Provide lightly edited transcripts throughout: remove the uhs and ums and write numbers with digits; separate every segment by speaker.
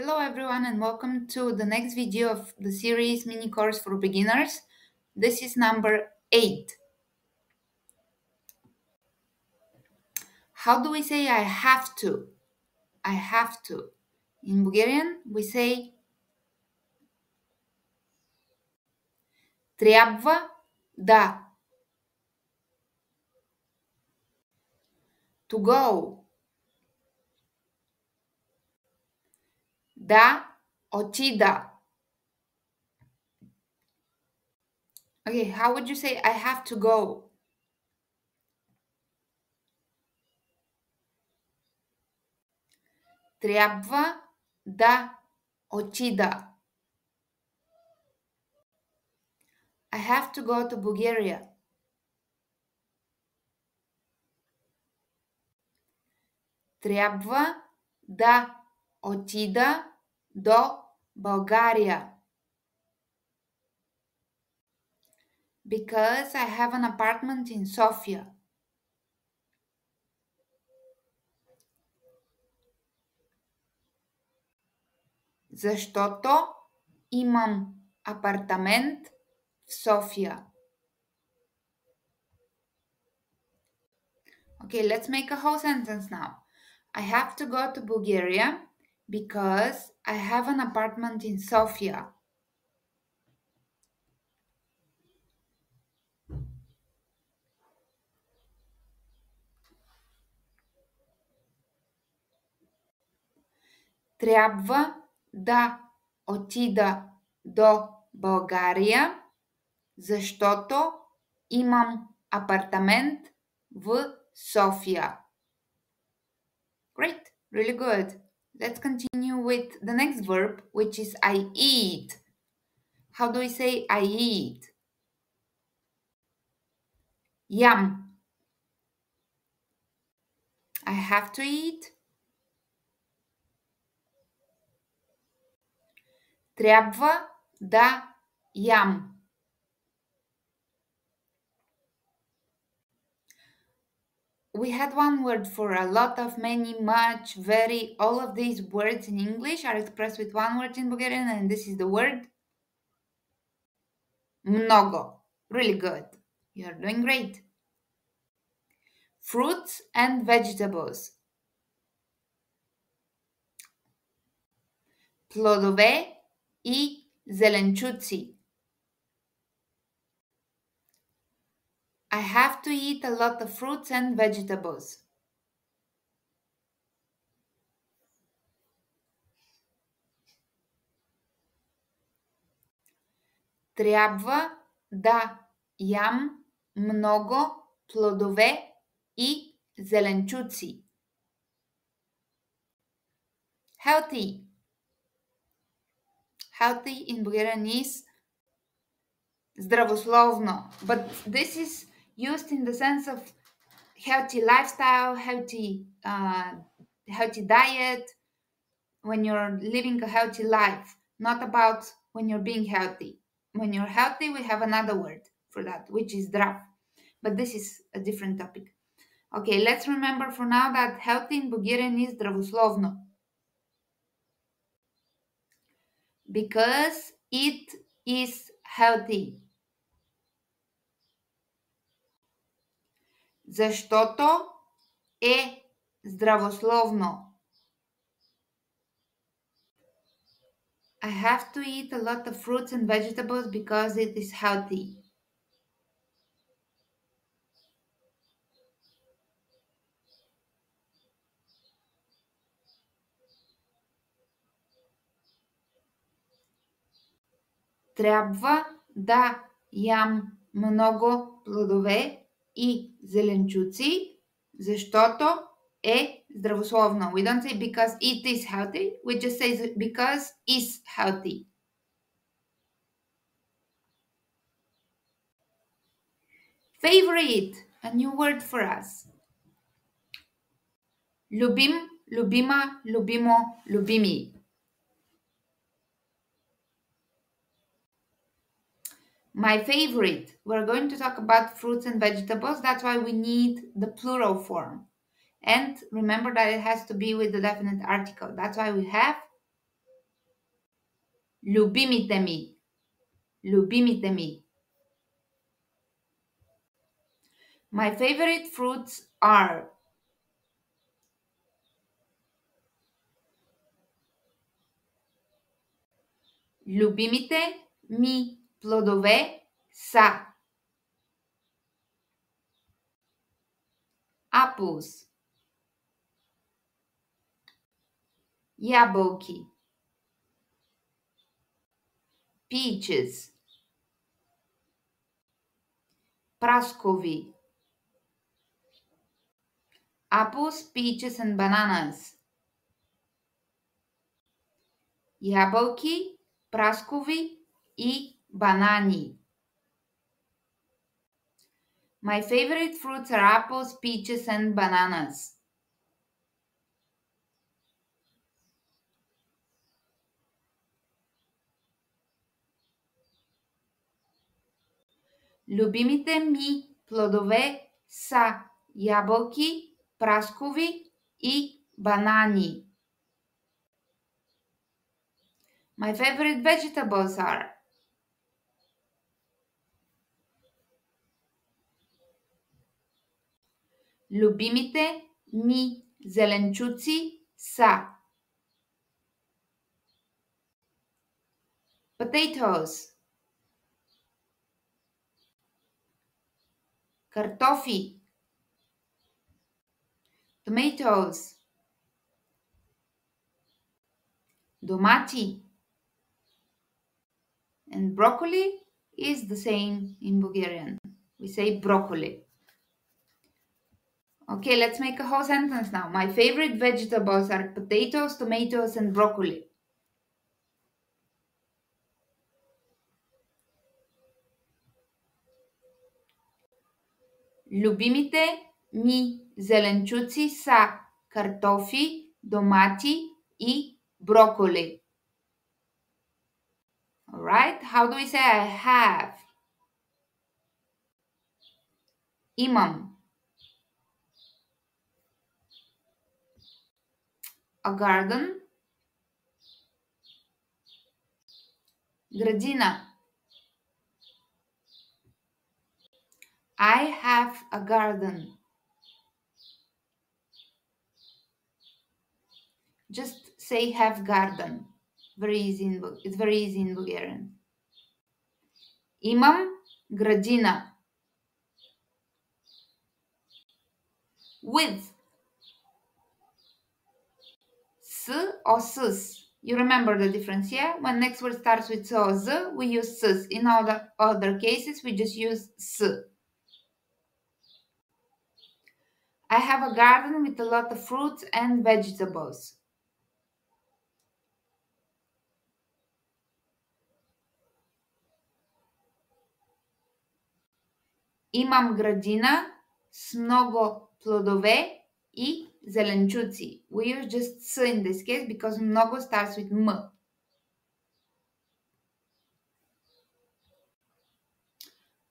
Speaker 1: Hello everyone and welcome to the next video of the series mini course for beginners. This is number 8. How do we say I have to? I have to. In Bulgarian we say трябва да. To go. Да отида. Okay, how would you say I have to go? Трябва да отида. I have to go to Bulgaria. Трябва да отида до България. Because I have an apartment in Sofia. Защото имам апартамент в София. Okay, let's make a whole sentence now. I have to go to Bulgaria because I have an apartment in Sofia. Трябва да отида до България, защото имам апартамент в София. Great, really good. Let's continue with the next verb, which is I eat. How do we say I eat? Yum. I have to eat. Трябва да ям. We had one word for a lot of, many, much, very. All of these words in English are expressed with one word in Bulgarian, and this is the word много. Really good. You're doing great. Fruits and vegetables. Плодове и зеленчуци. I have to eat a lot of fruits and vegetables. Трябва да ям много плодове и зеленчуци. Healthy. Healthy in Bulgarian is здравословно. But this is used in the sense of healthy lifestyle, healthy diet, when you're living a healthy life, not about when you're being healthy. When you're healthy, we have another word for that, which is zdrav. But this is a different topic. Okay, let's remember for now that healthy in Bulgarian is здравословно. Because it is healthy. Защото е здравословно. I have to eat a lot of fruits and vegetables because it is healthy. Трябва да ям много плодове и зеленчуци, защото е здравословно. We don't say because it is healthy, we just say because is healthy. Favorite, a new word for us. Любим, любима, любимо, любими. My favorite. We're going to talk about fruits and vegetables. That's why we need the plural form. And remember that it has to be with the definite article. That's why we have Любимите ми. Любимите ми. My favorite fruits are. Любимите ми плодове са. Apples. Ябълки. Peaches. Праскови. Apples, peaches and bananas. Ябълки, праскови и банани. My favorite fruits are apples, peaches and bananas. Любимите ми плодове са ябълки, праскови и банани. My favorite vegetables are. Любимите ми зеленчуци са. Potatoes. Картофи. Tomatoes. Домати. And broccoli is the same in Bulgarian. We say broccoli. Okay, let's make a whole sentence now. My favorite vegetables are potatoes, tomatoes, and broccoli. Любимите ми зеленчуци са картофи, домати и броколи. Alright, how do we say I have? Имам. A garden. Градина. I have a garden. Just say have garden. It's very easy in Bulgarian. Имам градина. With. S or sus. You remember the difference here? When next word starts with s or z, we use sus. In all the other cases, we just use s. I have a garden with a lot of fruits and vegetables. Имам градина с много плодове и зеленчуци. We use just s in this case because много starts with m.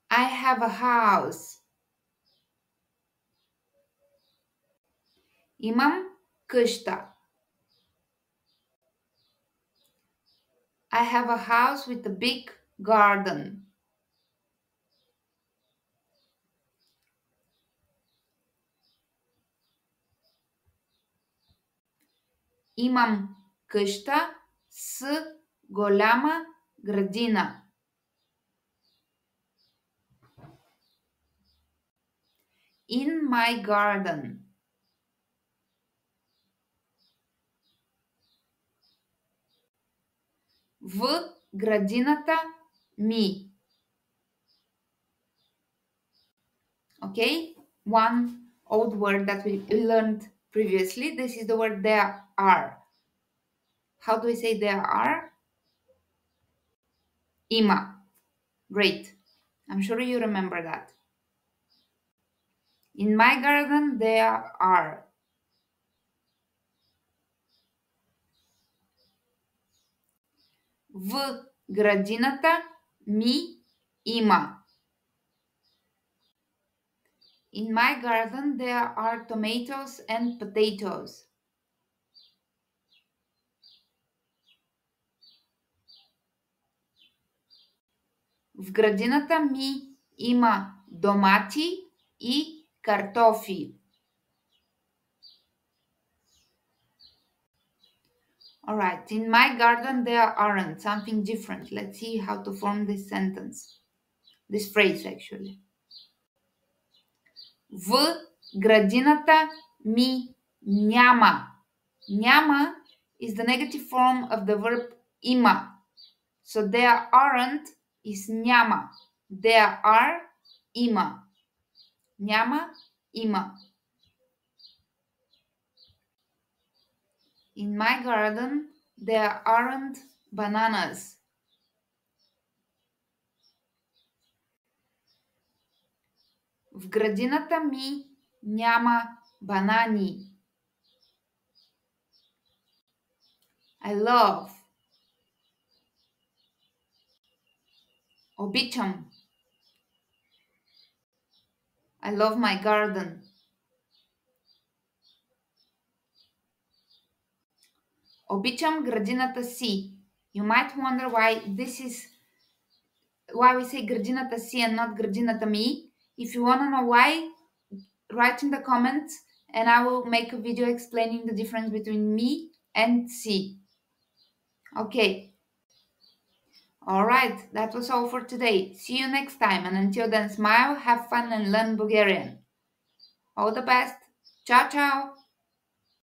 Speaker 1: I have a house. Имам къща. I have a house with a big garden. Имам къща с голяма градина. In my garden. В градината ми. Okay, one old word that we learned previously. This is the word there are. How do we say there are? Има. Great. I'm sure you remember that. In my garden there are. В градината ми има. In my garden there are tomatoes and potatoes. В градината ми има домати и картофи. Alright, in my garden there aren't. Something different. Let's see how to form this sentence. This phrase actually. В градината ми няма. Няма is the negative form of the verb има. So there aren't is няма. There are има. Няма, има. In my garden there aren't bananas. В градината ми няма банани. I love. Обичам. I love my garden. Обичам градината си. You might wonder why we say градината си and not градината ми. If you want to know why, write in the comments and I will make a video explaining the difference between me and si. Okay. Alright, that was all for today. See you next time, and until then, smile, have fun, and learn Bulgarian. All the best. Ciao, ciao.